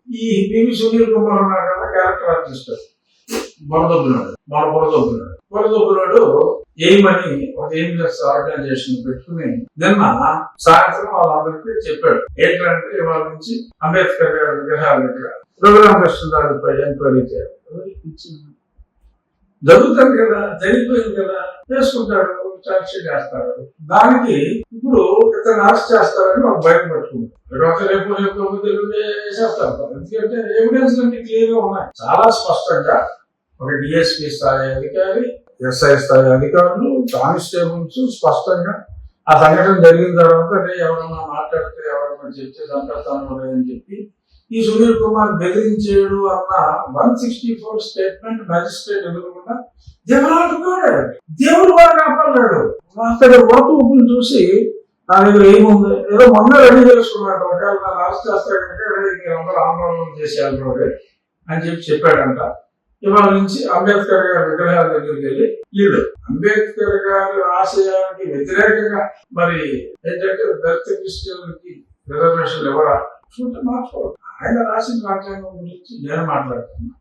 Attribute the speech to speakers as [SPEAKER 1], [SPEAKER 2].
[SPEAKER 1] ఈ పివి సునీల్ కుమార్ ఉన్నాడు కదా క్యారెక్టర్ ఆర్టిస్ట్ బురదొబ్బినాడు ఏమని ఒక ఎయిమ్లెస్ ఆర్గనైజేషన్ పెట్టుకుని నిన్న సాయంత్రం వాళ్ళందరికీ చెప్పాడు ఏంటంటే ఇవాళ నుంచి అంబేద్కర్ గారి విగ్రహాల దగ్గర రఘురామకృష్ణరాజుపై ఎంక్వైరీ చేయాలి. జరుగుతుంది కదా, జరిగిపోయింది కదా, చేసుకుంటాడు, ఛార్జ్ షీట్ వేస్తారు. దానికి ఇప్పుడు ఇతను అరెస్ట్ చేస్తారని వాళ్ళు బయట పట్టుకుంటారు. రేపు వేసేస్తారు. ఎందుకంటే ఎవిడెన్స్ అన్ని క్లియర్ గా ఉన్నాయి. చాలా స్పష్టంగా ఒక డిఎస్పీ స్థాయి అధికారి, ఎస్ఐ స్థాయి అధికారులు, కానిస్టేబుల్స్ స్పష్టంగా ఆ సంఘటన జరిగిన తర్వాత ఎవరన్నా మాట్లాడితే ఎవరన్నా చెప్తే చంపేస్తాను అని చెప్పి ఈ సునీల్ కుమార్ బెదిరించాడు అన్న 164 స్టేట్మెంట్ మ్యాజిస్ట్రేట్ ఎదురుకుండా దేవుడు వారు కాపాడాడు. అతడు ఓటుని చూసి నా దగ్గర ఏముంది, ఏదో మొన్న రెడీ చేసుకున్నాడు, ఒకవేళ నన్ను అరెస్ట్ చేస్తే కనుక అందరూ ఆందోళన చేసేయాలి అని చెప్పాడంట. ఇవాళ నుంచి అంబేద్కర్ గారి విగ్రహాల దగ్గరికి వెళ్ళి వీళ్ళు అంబేద్కర్ గారి ఆశయానికి వ్యతిరేకంగా మరి ఏంటంటే దళిత క్రిస్టియన్లకి రిజర్వేషన్లు ఎవరా చూస్తే మాట్లాడు. ఆయన రాసిన రాజ్యాంగం గురించి నేను మాట్లాడుతున్నా.